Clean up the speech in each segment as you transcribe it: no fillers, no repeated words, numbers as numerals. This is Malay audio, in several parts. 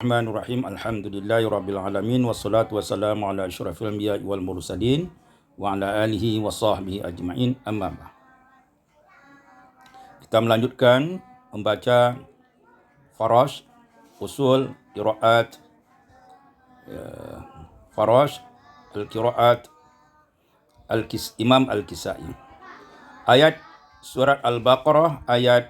Bismillahirrahmanirrahim. Alhamdulillahirabbil alamin wassalatu wassalamu ala asyrafil anbiya'i wal mursalin wa ala alihi wa sahbihi ajma'in. Amma ba'd. Kita melanjutkan membaca Farash, usul qiraat Farash, al-qiraat Imam Al-Kisai. Ayat surat Al-Baqarah ayat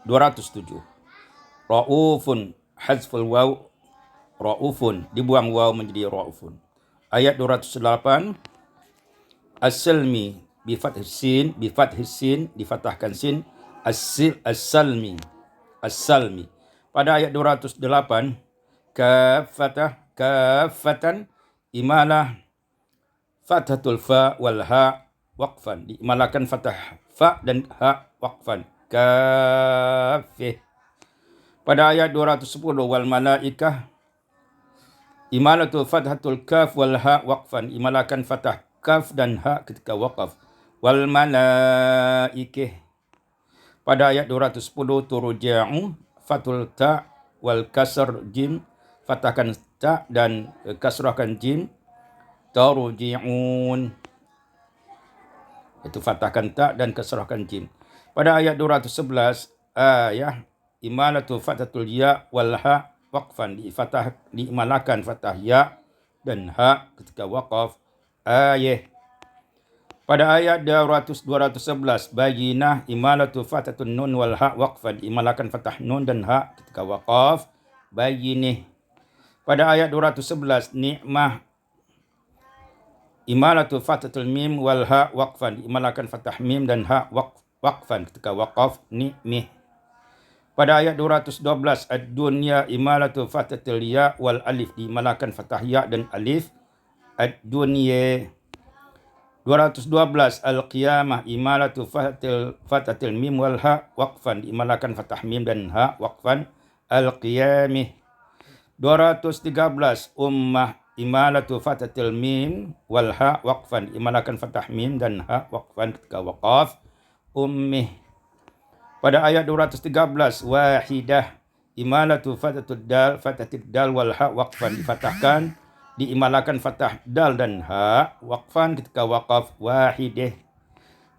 207. Ra'ufun hazful waw, ra'ufun dibuang waw menjadi ra'ufun. Ayat 208. As-salmi bi fathis sin difathahkan sin, as-salmi. Pada ayat 208 kafatan imalah fathatul fa wal ha waqfan, diimalakan fathah fa dan ha waqfan, kafih. Pada ayat 210 wal malaikah imalatu fathatul kaf wal ha waqfan, imalakan fathah kaf dan ha ketika waqaf, wal malaikih. Pada ayat 210 turja'u fathul ta wal kasr jim, fathahkan ta dan kasrahkan jim, tarji'un, itu fathahkan ta dan kasrahkan jim. Pada ayat 211 ayah imalatu fathatul ya wal ha waqfan, diimalakan fathah ya dan ha ketika waqaf, ayah. Pada ayat 211 bayinah imalatu fathatun nun wal ha waqfan, diimalakan fathah nun dan ha ketika waqaf, bayinih. Pada ayat 211 ni'mah imalatu fathatul mim wal ha waqfan, diimalakan fathah mim dan ha waqfan ketika waqaf, ni'mih. Pada ayat 212 ad-dunya imalatu fathatul ya wal alif, diimalakan fathah ya dan alif, ad-dunya. 212 al-qiyamah imalatu fathatul mim wal ha waqfan, diimalakan fathah mim dan ha waqfan, al-qiyamih. 213 ummah imalatu fathatul mim wal ha waqfan, diimalakan fathah mim dan ha waqfan ketika waqaf, ummih. Pada ayat 213 wahidah imalatu fathatul dal wal ha waqfan, difatahkan, diimalakan fathah dal dan ha waqfan ketika waqaf, wahidih.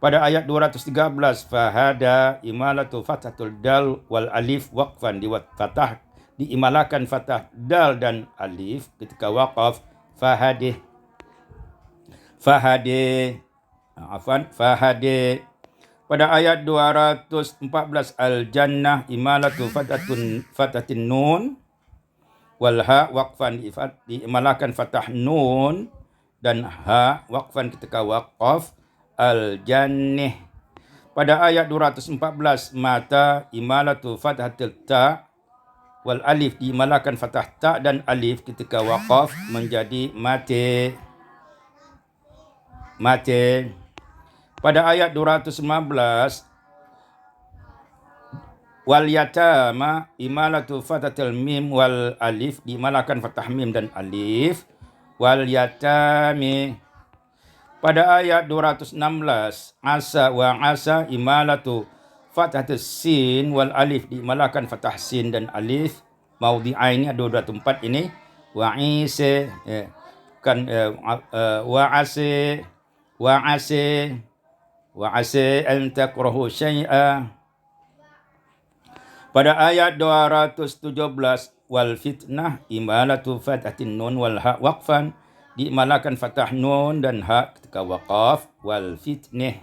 Pada ayat 213 fahada imalatu fathatul dal wal alif waqfan, diimalakan fathah dal dan alif ketika waqaf, fahadih. Fahadih. Pada ayat 214 al-jannah imalatu fathatin nun wal ha waqfan, diimalakan fathah nun dan ha waqfan ketika waqaf, al-jannih. Pada ayat 214 mata imalatu fathatil ta wal alif, diimalakan fathah ta dan alif ketika waqaf, menjadi mati. Pada ayat 215 wal yatama imalatu fathatil mim wal alif, diimalakan fathah mim dan alif, wal yatami. Pada ayat 216 asa imalatu fathatis sin wal alif, diimalakan fathah sin dan alif, maudhi'ain ini ada dua tempat ini, wa ase an takrahu syai'a. Pada ayat 217 wal fitnah imalatu fathatin nun wal ha waqfan, diimalakan fathah nun dan ha ketika waqaf, wal fitnih.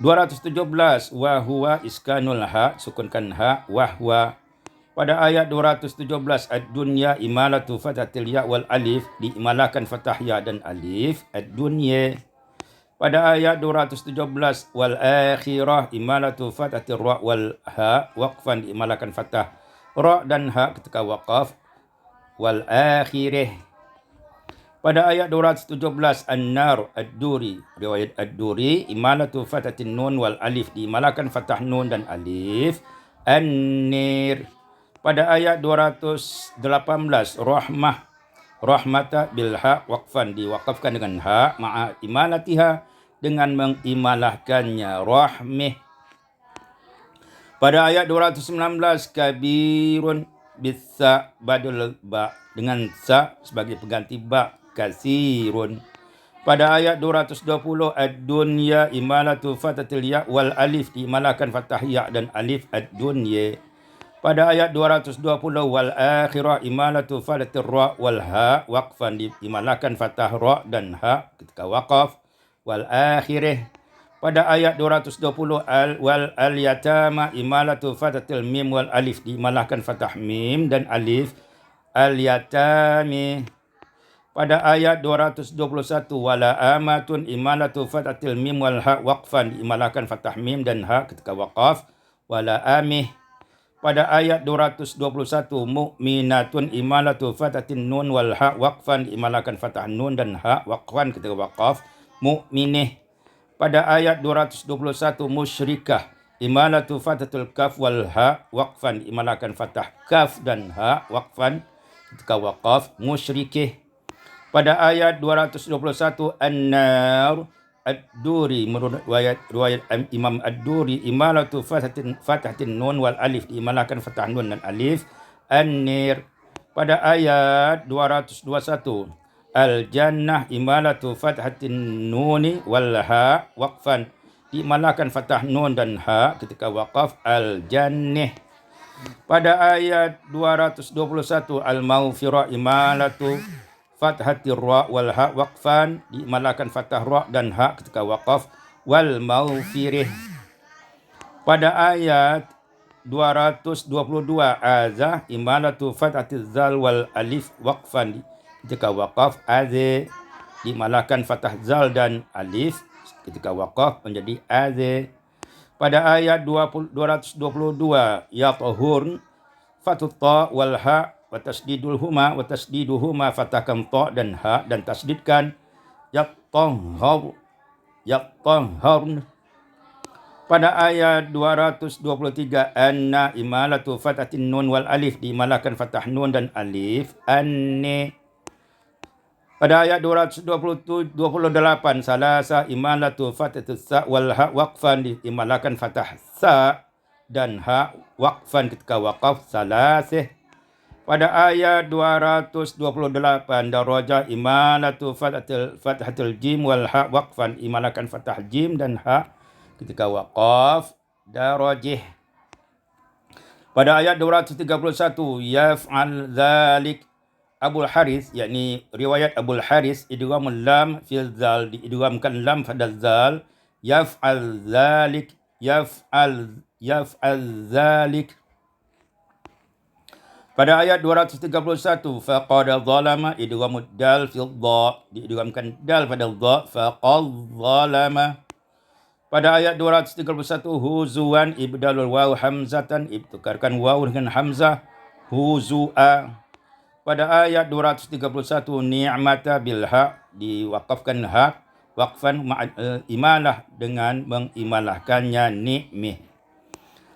217 wa huwa iskanul ha, sukunkan ha, wa huwa. Pada ayat 217 ad-dunya imalatu fathatil ya wal alif, diimalakan fathah ya dan alif, ad-dunya. Pada ayat 217 wal akhirah imalatu fathatir ra wal ha waqfan, diimalakan fathah ra dan ha ketika waqaf, wal akhirih. Pada ayat 217 an-nar ad-duri, riwayat ad-duri imalatu fathatin nun wal alif, diimalakan fathah nun dan alif, an-nir. Pada ayat 218 rahmata bil ha waqfan, diwaqafkan dengan ha ma'a imalatiha, dengan mengimalahkannya, rahmih. Pada ayat 219 kabirun bisa badal ba dengan sa sebagai pengganti ba, kasirun. Pada ayat 220 ad-dunya imalatu fatatil ya wal alif diimalahkan fathah ya dan alif ad-dunya. Pada ayat 220 wal akhirah imalatu fatatil ra wal ha waqfan diimalahkan fathah ra dan ha ketika waqaf. Wal akhirah. Pada ayat 220 wal al yatama imalatu fatatil mim wal alif diimalahkan fathah mim dan alif al yatami. Pada ayat 221 wala amatun imalatu fatatil mim wal ha waqfan diimalahkan fathah mim dan ha ketika waqaf. Wala amih. Pada ayat 221 mu'minatun imalatu fatatin nun wal ha waqfan diimalahkan fathah nun dan ha waqfan ketika waqaf. Mu'minih. Pada ayat 221 musyrikah imalatu fatatul kaf wal ha waqfan diimalahkan fathah kaf dan ha waqfan ketika waqaf. Musyrikih. Pada ayat 221 an-nar ad-duri menurut riwayat Imam ad-duri imalatu fathatin nun wal alif diimalahkan fathah nun dan alif. An-nir. Pada ayat 221 al-jannah imalatu fathatin nuni wal ha waqfan diimalahkan fathah nun dan ha ketika waqaf. Al-jannih. Pada ayat 221 al-maghfirah imalatu fathatir ra wal ha waqfan diimalahkan fathah ra dan ha ketika waqaf. Wal maghfirih. Pada ayat 222 azah imalatu fathatiz zal wal alif waqfan ketika waqaf. Aze diimalahkan fathah zal dan alif ketika waqaf menjadi aze. Pada ayat 222 ya tahur fatut ta wal ha wa tasdiduhuma fatahkan ta dan ha dan tasdidkan yatahhar. Pada ayat 223 anna imalatu fatatin nun wal alif diimalahkan fathah nun dan alif. Anni. Pada ayat 228 salasa imalatu fatatus sa wal ha waqfan diimalahkan fathah sa dan ha waqfan ketika waqaf. Salasih. Pada ayat 228 darajah imalatu fathatul jim wal ha waqfan imalahkan fathah jim dan ha ketika waqaf. Darajih. Pada ayat 231 yaf'al zalik Abul Haris, yakni riwayat Abul Haris idghamul lam fil zal diidghamkan lam pada zal. Yaf'al zalik zalik. Pada ayat 231 faqad zalama idghamud dal fil dha diidghamkan dal pada dha. Faqad zalama. Pada ayat 231 huzuan ibdalul waw hamzatan tukarkan waw dengan hamzah. Huzua. Pada ayat 231 ni'mata bil ha diwaqafkan ha waqfan imalah dengan mengimalahkannya ni'mih.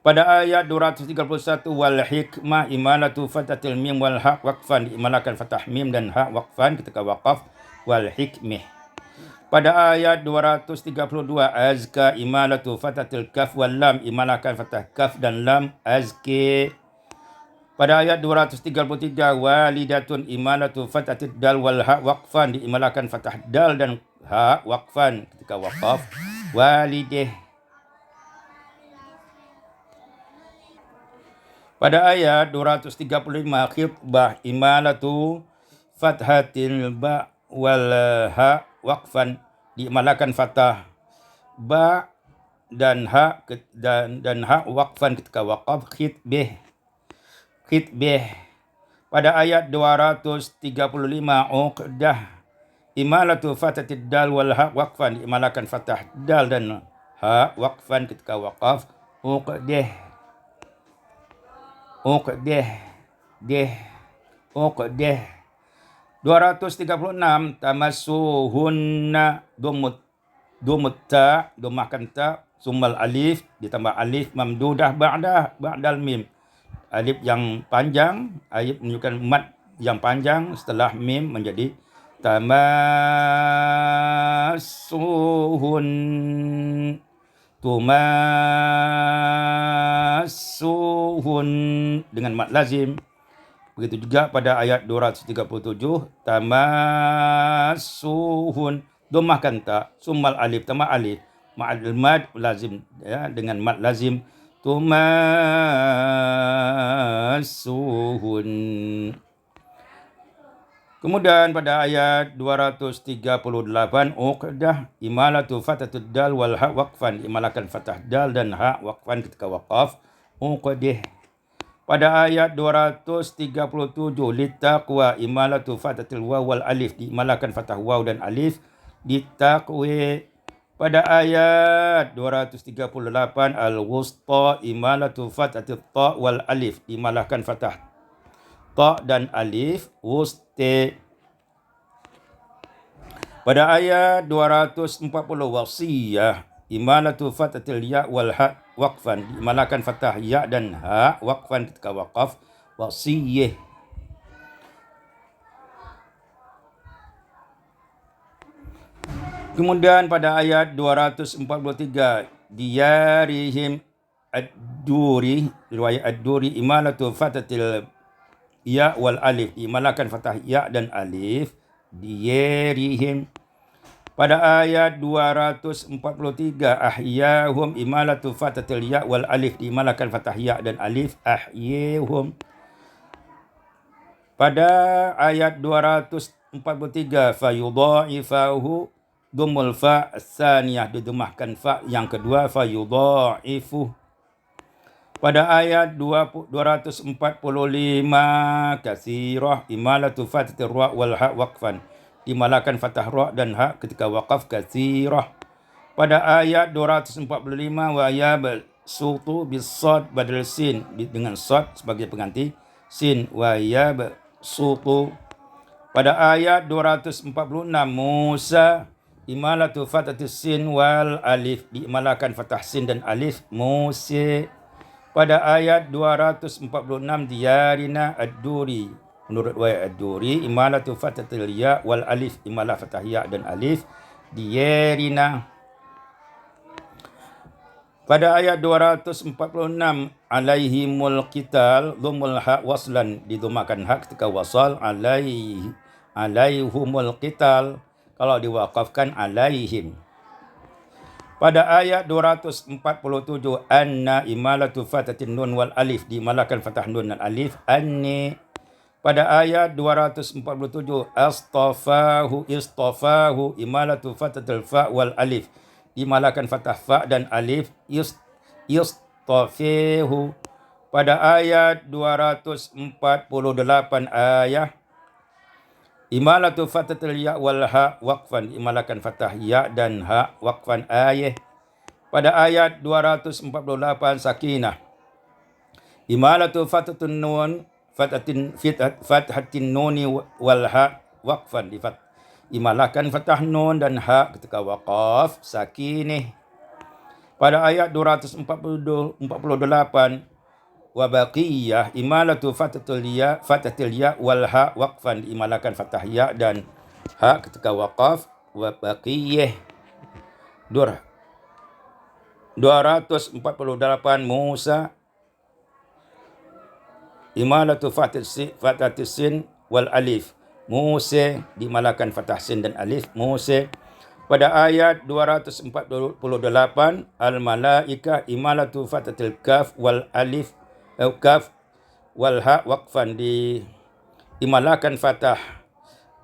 Pada ayat 231 wal hikmah imalatu fatatil mim wal ha waqfan diimalahkan fathah mim dan ha waqfan ketika waqaf. Wal hikmih. Pada ayat 232 azka imalatu fatatil kaf wal lam imalahkan fathah kaf dan lam. Azki. Pada ayat 233 walidatun imalatu fatatid dal wal ha waqfan diimalahkan fathah dal dan ha waqfan ketika waqaf. Walideh. Pada ayat 235 khitbah imalatu fathatil ba wal ha waqfan diimalahkan fathah ba dan ha waqfan ketika waqaf. Khitbah. Pada ayat 235 uqdah imalatu fathatid dal wal ha waqfan diimalahkan fathah dal dan ha waqfan ketika waqaf. Uqdah 236 tamassuhunna dumutta domahkan ta summal alif ditambah alif mamdudah ba'dal mim. Alif yang panjang, alif menunjukkan mad yang panjang setelah mim menjadi tamassuhun dengan mad lazim. Begitu juga pada ayat 237, tamassuhun, dhammahkan ta, summal alif, tambah alif, ma'al mad lazim, ya, dengan mad lazim, tumassuhun. Kemudian pada ayat 238, uqdah imalatu fatatud dal wal ha waqfan, imalakan fathah dal dan ha waqfan ketika waqaf, uqdih. Pada ayat 237, litaqwa imalatu fatatil waw wal alif, diimalakan fathah waw dan alif, ditaqwi. Pada ayat 238, al-wusta imalatu fatatil ta wal alif, diimalakan fathah ta dan alif, wuste. Pada ayat 240, wasiyah imalatu fatatil ya wal ha waqfan, diimalakan fathah ya dan ha waqfan ketika waqaf, wasiyah. Kemudian pada ayat 243, diyarihim ad-duri, riwayat ad-duri imalatu fatatil ya wal alif, diimalakan fathah ya dan alif, diyarihim. Pada ayat 243, ahyahum imalatu fatatil ya wal alif, diimalakan fathah ya dan alif, ahyahum. Pada ayat 243, fayudha'ifahu, dhammul fa as-saniyah, didhammahkan fa yang kedua, fayudha'ifu. Pada ayat 245, katsirah imalatu fatatir ra wal ha waqfan, diimalakan fathah ra dan ha ketika waqaf, katsirah. Pada ayat 245, wa yabsutu bis-sad badal sin, dengan sad sebagai pengganti sin, wa yabsutu. Pada ayat 246, Musa imalatu fatatis sin wal alif, diimalakan fathah sin dan alif, Musa. Pada ayat 246, diyarina ad-duri, menurut riwayat ad-duri, imalatu fatatil ya wal alif, imalah fathah ya dan alif, diyarina. Pada ayat 246, alaihimul qital, dhammul ha waslan, didhammakan ha ketika wasal, alaihumul qital, kalau diwaqafkan alaihim. Pada ayat 247, anna imalatu fatatin nun wal alif, diimalakan fathah nun dan alif, anni. Pada ayat 247, istafahu imalatu fatatil fa wal alif, diimalakan fathah fa dan alif, istafahu. Pada ayat 248 ayat, imalatu fatatil ya wal ha waqfan, diimalakan fathah ya dan ha waqfan ayah. Pada ayat 248, sakinah imalatu fatatun nun fathatin nuni wal ha waqfan, imalakan fathah nun dan ha ketika waqaf, sakinah. Pada ayat 248, wa baqiyah imalatu fatatil ya wal ha waqfan, diimalakan fathah ya dan ha ketika waqaf, wa baqiyah. 248, Musa imalatu fatatis sin wal alif, Musa, diimalakan fathah sin dan alif, Musa. Pada ayat 248, al-malaika imalatu fatatil kaf wal alif, kaf wal ha waqfan, diimalakan fathah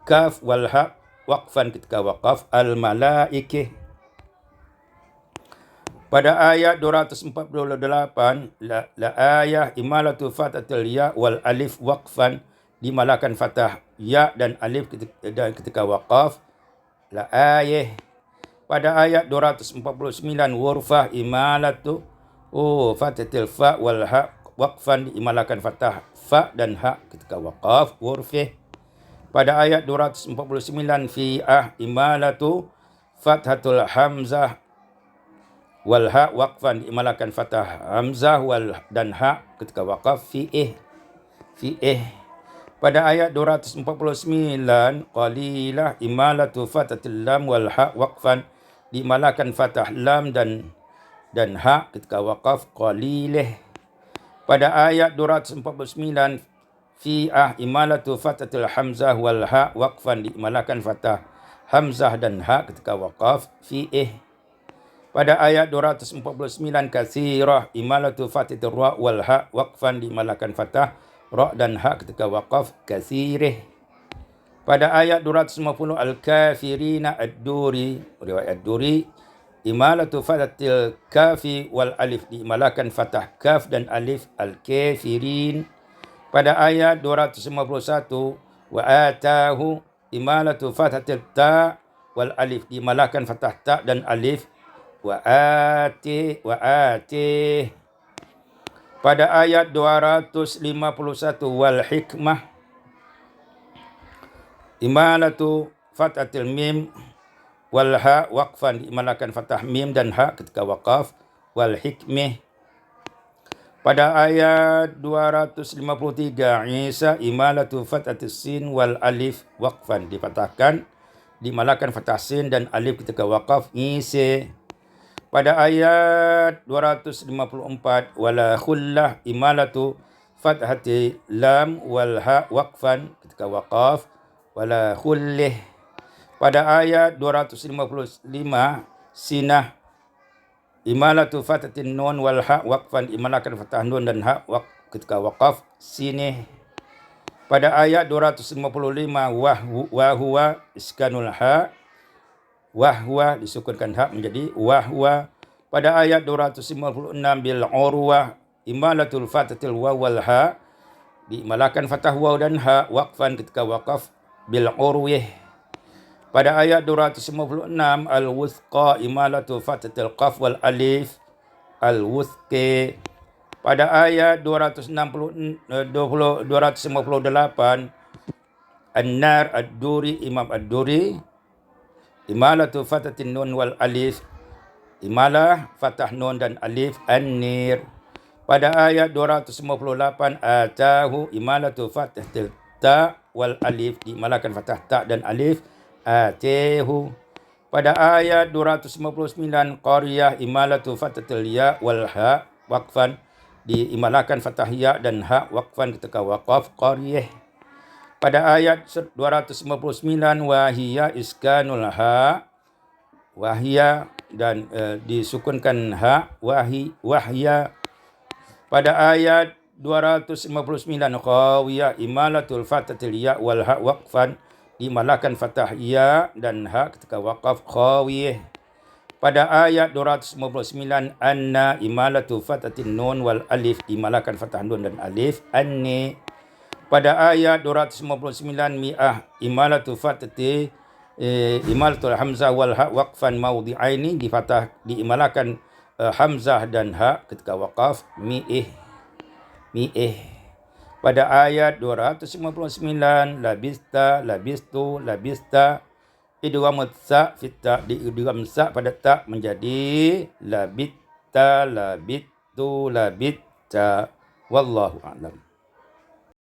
kaf wal ha waqfan ketika waqaf, al-malaikah. Pada ayat 248, la ayah imalatu fatatil ya wal alif waqfan, diimalakan fathah ya dan alif ketika waqaf, la ayah. Pada ayat 249, wurfah imalatu fatatil fa wal ha waqfan, diimalakan fathah fa dan ha ketika waqaf, wurfih. Pada ayat 249, fi'ah imalatu fathatul hamzah wal ha waqfan, diimalakan fathah hamzah wal dan ha ketika waqaf, fi'ih. Pada ayat 249, qalilah imalatu fatatil lam wal ha waqfan, diimalakan fathah lam dan ha ketika waqaf, qalilih. Pada ayat 249, imalatu fatatil hamzah wal ha waqfan, diimalakan fathah hamzah dan ha ketika waqaf. Pada ayat 249 katsirah, imalatu fatatil ra wal ha waqfan, diimalakan fathah ra dan ha ketika waqaf katsirih. Pada ayat 250 al-kafirina ad-duri, riwayat ad-duri, imalatu fatatil kafi wal alif, diimalakan fathah kaf dan alif al-kafirin. Pada ayat 251 wa atahu, imalatu fathatil ta wal alif, diimalakan fathah ta dan alif wa ati. Pada ayat 251 wal hikmah, imalatu fathatil mim wal ha waqfan, diimalakan fathah mim dan ha ketika waqaf. Wal hikmah. Pada ayat 253 Isa, imalatu fathatis sin wal alif waqfan, dipatahkan, diimalakan fathah sin dan alif ketika waqaf Isa. Pada ayat 254 wala khullah, imalatu fathati lam wal ha waqfan ketika waqaf wala khullih. Pada ayat 255 sinah, imalatu fatatin nun wal ha waqfan, imalakan fathah nun dan ha ketika waqaf sinih. Pada ayat 255 wahwa iskanul ha, wahwa disukunkan ha menjadi wahwa. Pada ayat 256 bil urwah, imalatul fatatil waw wal ha, diimalakan fathah waw dan ha waqfan ketika waqaf bil urwih. Pada ayat 256 al-wuthqa, imalatu fathatil qaf wal alif al-wuthqi. Pada ayat 258 an-nar ad-duri, imam ad-duri, imalatu fathatin nun wal alif, imalah fathah nun dan alif an-nir. Pada ayat 258 atahu, imalatu fathatil ta wal alif, diimalakan fathah ta dan alif atihu. Pada ayat 259 qaryah, imalatu fathatil ya wal ha waqfan, diimalakan fathah ya dan ha waqfan ketika waqaf qaryah. Pada ayat 259 wahia iskanul ha, wahia dan disukunkan ha wahya. Pada ayat 259 qawiyah, imalatul fathatil ya wal ha waqfan, dimalakan fathah ya dan ha ketika waqaf khawiyah. Pada ayat 259 anna, imalatu fathatin nun wal alif, dimalakan fathah nun dan alif anni. Pada ayat 259 mi'ah, imalatu fathati imalatul hamzah wal ha waqfan mawdi'aini, diimalakan hamzah dan ha ketika waqaf mi'ih. Pada ayat 259 labista, idgham sa fi ta, diidgham sa pada ta menjadi labitta. Wallahu a'lam.